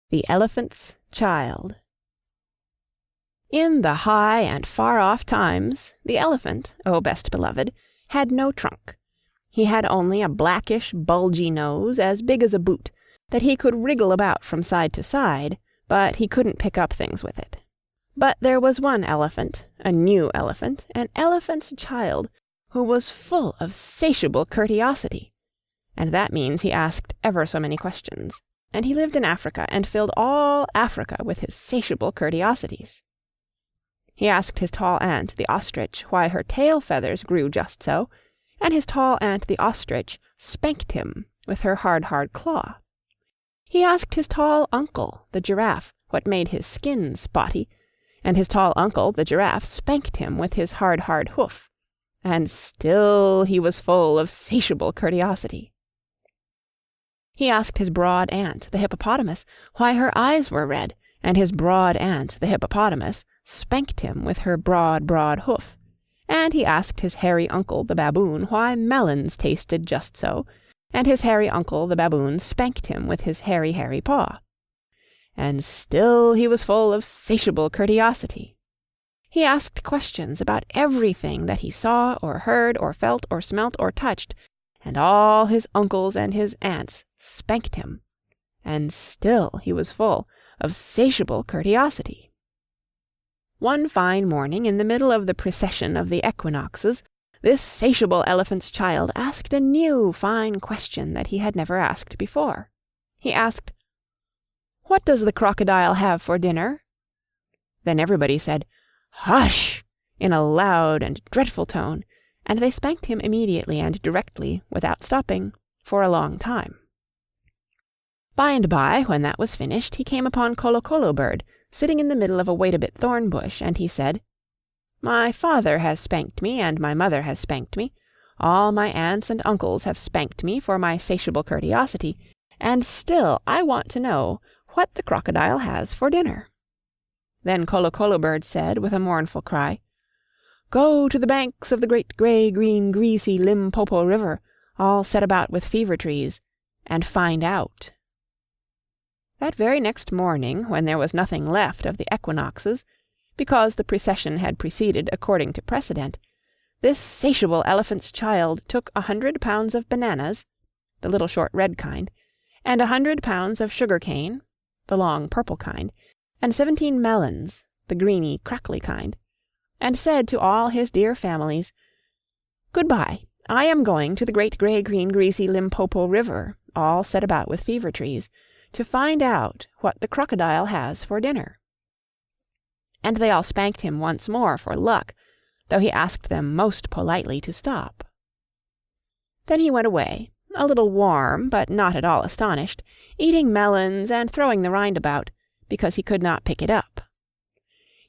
The Elephant's Child. In the high and far-off times, the elephant, O best beloved, had no trunk. He had only a blackish, bulgy nose as big as a boot, that he could wriggle about from side to side, but he couldn't pick up things with it. But there was one elephant, a new elephant, an elephant's child, who was full of satiable courteosity, and that means he asked ever so many questions, and he lived in Africa and filled all Africa with his satiable courteosities. He asked his tall aunt, the ostrich, why her tail feathers grew just so, and his tall aunt, the ostrich, spanked him with her hard claw. He asked his tall uncle, the giraffe, what made his skin spotty, and his tall uncle, the giraffe, spanked him with his hard hoof, and still he was full of satiable courteosity. He asked his broad aunt, the hippopotamus, why her eyes were red, and his broad aunt, the hippopotamus, spanked him with her broad hoof. And he asked his hairy uncle, the baboon, why melons tasted just so, and his hairy uncle, the baboon, spanked him with his hairy paw. And still he was full of satiable courteosity. He asked questions about everything that he saw or heard or felt or smelt or touched, and all his uncles and his aunts spanked him, and still he was full of satiable courteosity. One fine morning, in the middle of the precession of the equinoxes, this satiable elephant's child asked a new fine question that he had never asked before. He asked, "What does the crocodile have for dinner?" Then everybody said, "Hush!" in a loud and dreadful tone, and they spanked him immediately and directly, without stopping, for a long time. By and by, when that was finished, he came upon Colo Bird, sitting in the middle of a wait-a-bit thorn bush, and he said, "My father has spanked me, and my mother has spanked me. All my aunts and uncles have spanked me for my satiable courteosity, and still I want to know what the crocodile has for dinner." Then Colo Bird said, with a mournful cry, "Go to the banks of the great grey, green, greasy Limpopo River, all set about with fever trees, and find out." That very next morning, when there was nothing left of the equinoxes, because the precession had proceeded according to precedent, this satiable elephant's child took 100 pounds of bananas, the little short red kind, and 100 pounds of sugar-cane, the long purple kind, and 17 melons, the greeny, crackly kind, and said to all his dear families, "Good-bye, I am going to the great grey, green, greasy Limpopo River, all set about with fever trees, to find out what the crocodile has for dinner." And they all spanked him once more for luck, though he asked them most politely to stop. Then he went away, a little warm, but not at all astonished, eating melons and throwing the rind about, because he could not pick it up.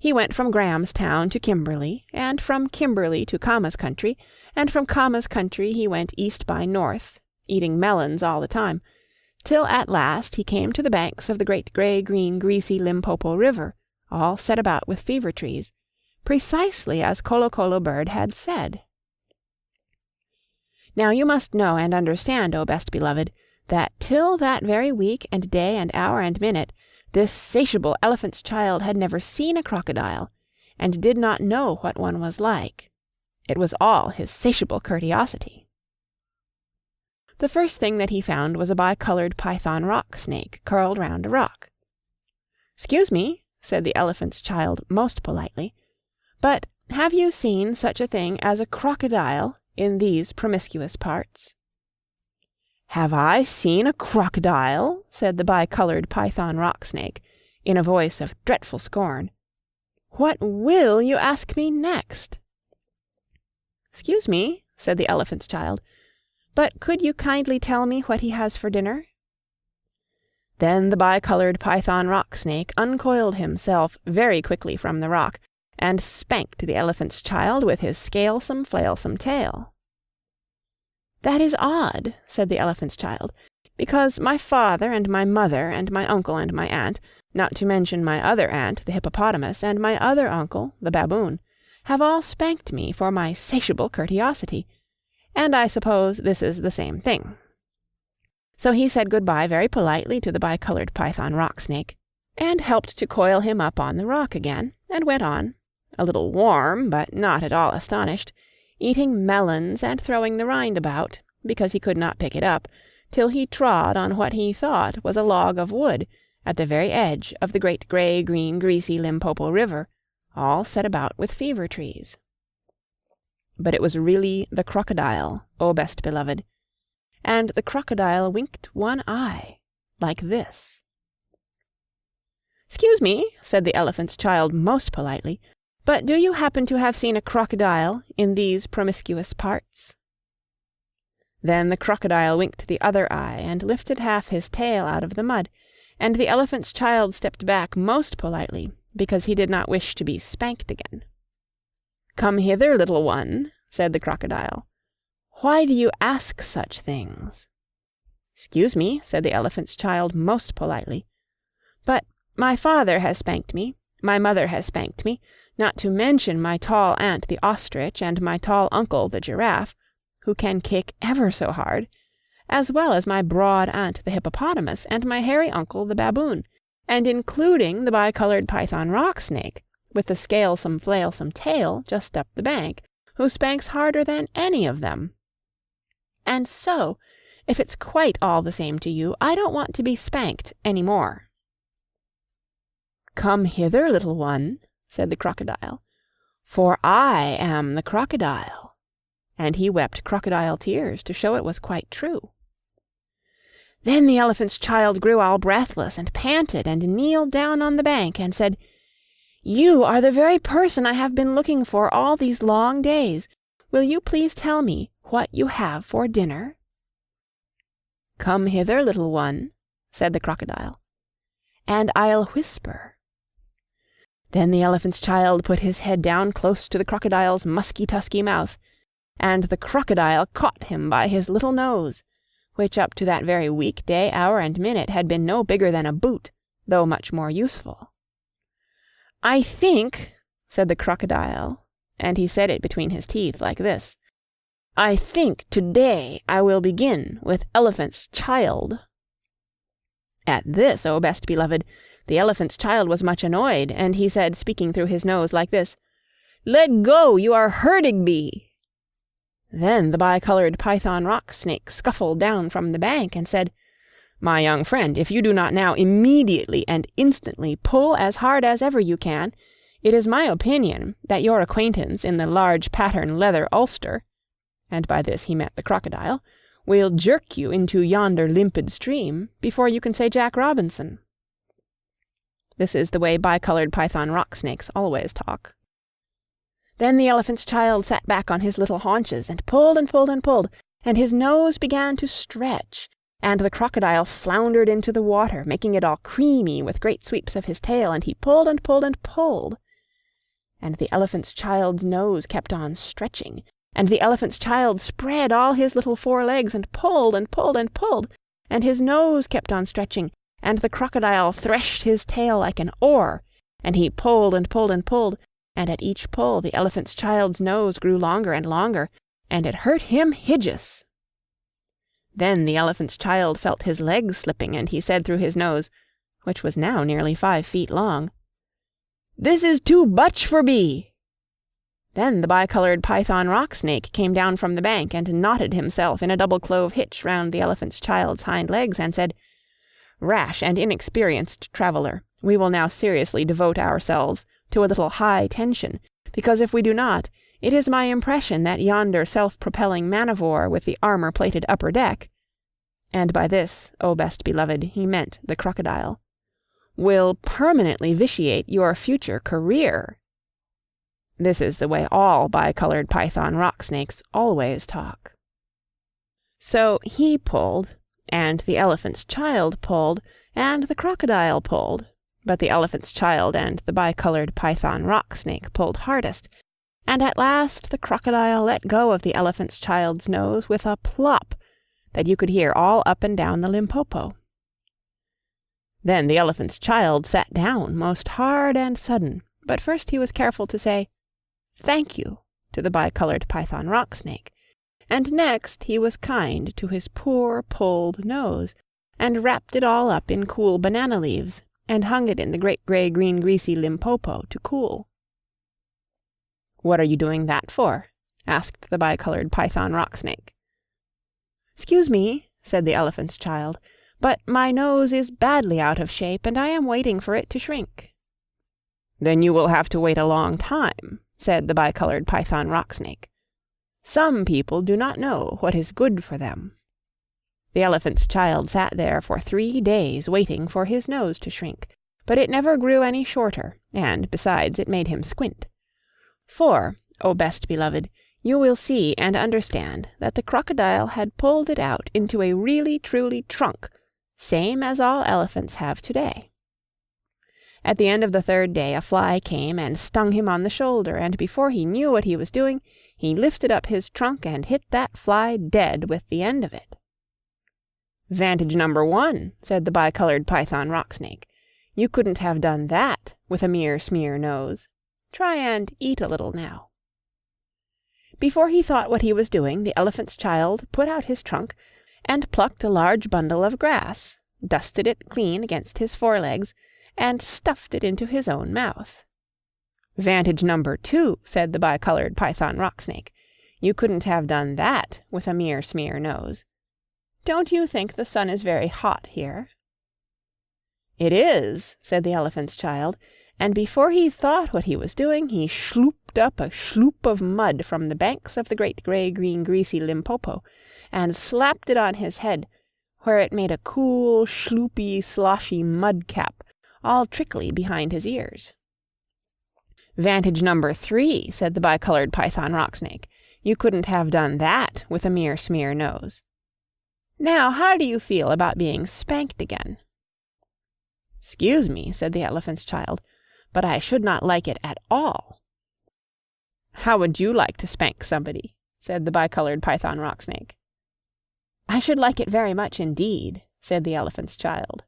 He went from Grahamstown to Kimberley, and from Kimberley to Kama's country, and from Kama's country he went east by north, eating melons all the time, till at last he came to the banks of the great grey, green, greasy Limpopo River, all set about with fever trees, precisely as Colo Bird had said. Now you must know and understand, O best beloved, that till that very week and day and hour and minute, this satiable elephant's child had never seen a crocodile, and did not know what one was like. It was all his satiable courteosity. The first thing that he found was a bicolored python rock snake curled round a rock. "Excuse me," said the elephant's child most politely, "but have you seen such a thing as a crocodile in these promiscuous parts?" "Have I seen a crocodile?" said the bicolored python rock snake, in a voice of dreadful scorn. "What will you ask me next?" "Excuse me," said the elephant's child, "but could you kindly tell me what he has for dinner?" Then the bicolored python rock snake uncoiled himself very quickly from the rock, and spanked the elephant's child with his scalesome, flailsome tail. "That is odd," said the elephant's child, "because my father and my mother and my uncle and my aunt, not to mention my other aunt, the hippopotamus, and my other uncle, the baboon, have all spanked me for my satiable courteosity, and I suppose this is the same thing. So he said good-bye very politely to the bicolored python rock-snake, and helped to coil him up on the rock again, and went on, a little warm, but not at all astonished, eating melons and throwing the rind about, because he could not pick it up, till he trod on what he thought was a log of wood at the very edge of the great grey-green greasy Limpopo River, all set about with fever trees. But it was really the crocodile, O best beloved, and the crocodile winked one eye, like this. "'Excuse me," said the elephant's child most politely, "but do you happen to have seen a crocodile in these promiscuous parts?" Then the crocodile winked the other eye, and lifted half his tail out of the mud, and the elephant's child stepped back most politely, because he did not wish to be spanked again. "Come hither, little one," said the crocodile. "Why do you ask such things?" "Excuse me," said the elephant's child most politely, "but my father has spanked me, my mother has spanked me, not to mention my tall aunt the ostrich and my tall uncle the giraffe, who can kick ever so hard, as well as my broad aunt the hippopotamus and my hairy uncle the baboon, and including the bicolored python rock-snake, with the scalesome flailsome tail just up the bank, who spanks harder than any of them. And so, if it's quite all the same to you, I don't want to be spanked any more." "Come hither, little one," said the crocodile, "for I am the crocodile." And he wept crocodile tears to show it was quite true. Then the elephant's child grew all breathless and panted and kneeled down on the bank and said, "You are the very person I have been looking for all these long days. Will you please tell me what you have for dinner?" "Come hither, little one," said the crocodile, "and I'll whisper." Then the elephant's child put his head down close to the crocodile's musky-tusky mouth, and the crocodile caught him by his little nose, which up to that very week, day, hour, and minute had been no bigger than a boot, though much more useful. "I think," said the crocodile, and he said it between his teeth like this, "I think today I will begin with elephant's child." At this, O best beloved, the elephant's child was much annoyed, and he said, speaking through his nose like this, "Let go, you are hurting me." Then the bicolored python rock-snake scuffled down from the bank and said, "My young friend, if you do not now immediately and instantly pull as hard as ever you can, it is my opinion that your acquaintance in the large pattern leather ulster," and by this he meant the crocodile, "will jerk you into yonder limpid stream before you can say Jack Robinson." This is the way bicolored python rock-snakes always talk. Then the elephant's child sat back on his little haunches and pulled and pulled and pulled, and his nose began to stretch, and the crocodile floundered into the water, making it all creamy with great sweeps of his tail, and he pulled and pulled and pulled. And the elephant's child's nose kept on stretching, and the elephant's child spread all his little four legs and pulled and pulled and pulled, and his nose kept on stretching, and the crocodile threshed his tail like an oar, and he pulled and pulled and pulled, and at each pull the elephant's child's nose grew longer and longer, and it hurt him hideous. Then the elephant's child felt his legs slipping, and he said through his nose, which was now nearly 5 feet long, "This is too much for me." Then the bicolored python rock-snake came down from the bank and knotted himself in a double-clove hitch round the elephant's child's hind legs and said, "Rash and inexperienced traveller, we will now seriously devote ourselves to a little high tension, because if we do not, it is my impression that yonder self-propelling man-of-war with the armor-plated upper deck," and by this, O best beloved, he meant the crocodile, "will permanently vitiate your future career." This is the way all bicolored python rock-snakes always talk. So he pulled, and the elephant's child pulled, and the crocodile pulled, but the elephant's child and the bicolored python rock-snake pulled hardest, and at last the crocodile let go of the elephant's child's nose with a plop that you could hear all up and down the Limpopo. Then the elephant's child sat down most hard and sudden, but first he was careful to say, "Thank you," to the bicolored python rock-snake, and next he was kind to his poor pulled nose, and wrapped it all up in cool banana leaves, and hung it in the great grey green greasy Limpopo to cool. "What are you doing that for?" asked the bicoloured python rock-snake. "'Scuse me," said the elephant's child, "but my nose is badly out of shape, and I am waiting for it to shrink." "Then you will have to wait a long time," said the bicoloured python rock-snake. "Some people do not know what is good for them." The elephant's child sat there for 3 days waiting for his nose to shrink, but it never grew any shorter, and besides it made him squint. For, O best beloved, you will see and understand that the crocodile had pulled it out into a really truly trunk, same as all elephants have today. At the end of the 3rd day a fly came and stung him on the shoulder, and before he knew what he was doing, he lifted up his trunk and hit that fly dead with the end of it. "Vantage number 1, said the bicoloured python rock-snake. "You couldn't have done that with a mere smear nose. Try and eat a little now." Before he thought what he was doing, the elephant's child put out his trunk and plucked a large bundle of grass, dusted it clean against his forelegs, and stuffed it into his own mouth. "Vantage number 2, said the bicoloured python rock-snake. "You couldn't have done that with a mere smear nose. Don't you think the sun is very hot here?" "It is," said the elephant's child, and before he thought what he was doing, he slooped up a sloop of mud from the banks of the great grey green greasy Limpopo, and slapped it on his head, where it made a cool, sloopy, sloshy mud cap, all trickly behind his ears. "Vantage number 3, said the bicoloured python rock-snake. "You couldn't have done that with a mere smear nose. Now, how do you feel about being spanked again?" "'Scuse me," said the elephant's child, "but I should not like it at all." "How would you like to spank somebody?" said the bicoloured python rock-snake. "I should like it very much indeed," said the elephant's child.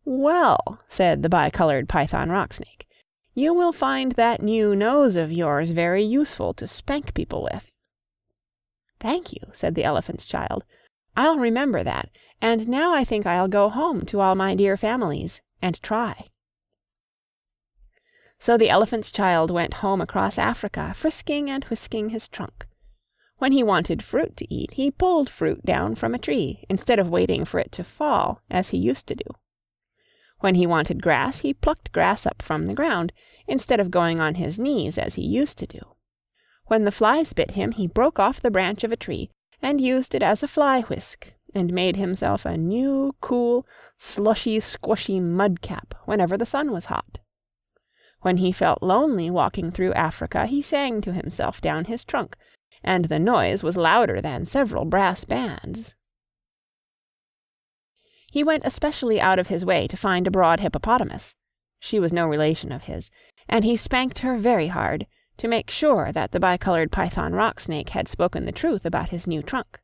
"Well," said the bicoloured python rock-snake, "you will find that new nose of yours very useful to spank people with." "Thank you," said the elephant's child. "I'll remember that, and now I think I'll go home to all my dear families and try." So the elephant's child went home across Africa, frisking and whisking his trunk. When he wanted fruit to eat, he pulled fruit down from a tree, instead of waiting for it to fall, as he used to do. When he wanted grass, he plucked grass up from the ground, instead of going on his knees, as he used to do. When the flies bit him, he broke off the branch of a tree, and used it as a fly-whisk, and made himself a new, cool, slushy, squishy mud cap whenever the sun was hot. When he felt lonely walking through Africa, he sang to himself down his trunk, and the noise was louder than several brass bands. He went especially out of his way to find a broad hippopotamus. She was no relation of his, and he spanked her very hard, to make sure that the bicoloured python rock-snake had spoken the truth about his new trunk.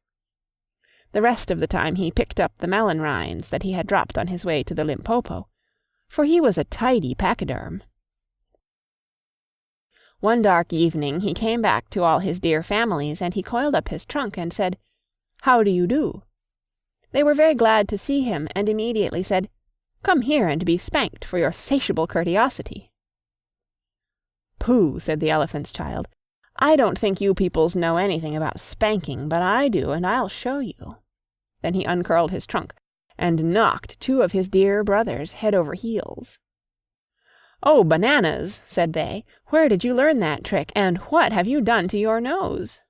The rest of the time he picked up the melon rinds that he had dropped on his way to the Limpopo, for he was a tidy pachyderm. One dark evening he came back to all his dear families, and he coiled up his trunk and said, "How do you do?" They were very glad to see him, and immediately said, "Come here and be spanked for your satiable courteosity." "Pooh," said the elephant's child. "I don't think you peoples know anything about spanking, but I do, and I'll show you." Then he uncurled his trunk, and knocked 2 of his dear brothers head over heels. "Oh, bananas," said they, "where did you learn that trick, and what have you done to your nose?"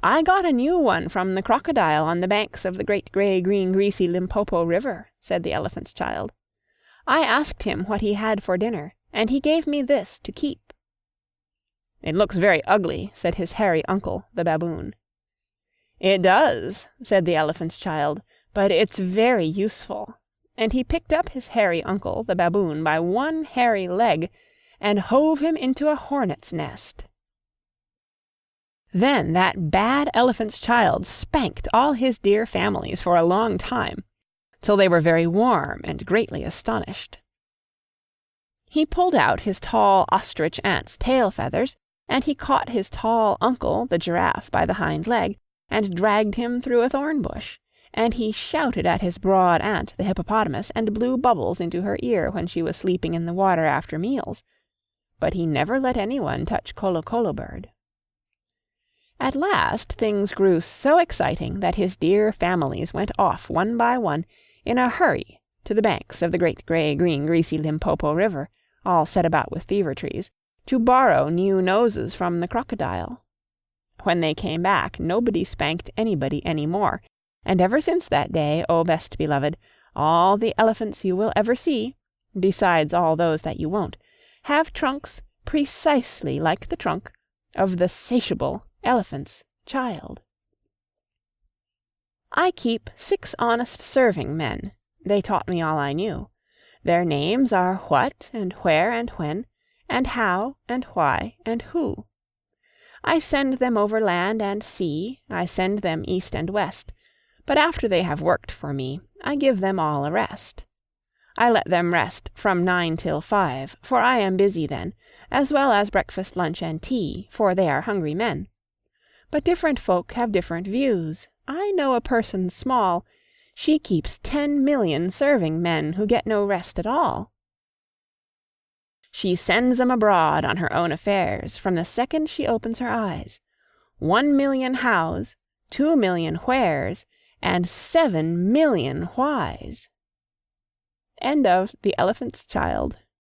"I got a new one from the crocodile on the banks of the great grey green greasy Limpopo River," said the elephant's child. "I asked him what he had for dinner, and he gave me this to keep." "It looks very ugly," said his hairy uncle, the baboon. "It does," said the elephant's child, "but it's very useful." And he picked up his hairy uncle, the baboon, by one hairy leg, and hove him into a hornet's nest. Then that bad elephant's child spanked all his dear families for a long time, till they were very warm and greatly astonished. He pulled out his tall ostrich aunt's tail feathers, And he caught his tall uncle, the giraffe, by the hind leg, and dragged him through a thorn bush. And he shouted at his broad aunt, the hippopotamus, and blew bubbles into her ear when she was sleeping in the water after meals. But he never let anyone touch Colo Bird. At last things grew so exciting that his dear families went off one by one in a hurry to the banks of the great grey-green greasy Limpopo River, all set about with fever trees, to borrow new noses from the crocodile. When they came back, nobody spanked anybody any more, and ever since that day, O best beloved, all the elephants you will ever see, besides all those that you won't, have trunks precisely like the trunk of the satiable elephant's child. I keep 6 honest serving men. They taught me all I knew. Their names are What, and Where, and When, and How, and Why, and Who. I send them over land and sea, I send them east and west, but after they have worked for me, I give them all a rest. I let them rest from 9 till 5, for I am busy then, as well as breakfast, lunch, and tea, for they are hungry men. But different folk have different views. I know a person small, she keeps 10 million serving men who get no rest at all. She sends 'em abroad on her own affairs from the second she opens her eyes. 1 million hows, 2 million wheres, and 7 million whys. End of The Elephant's Child,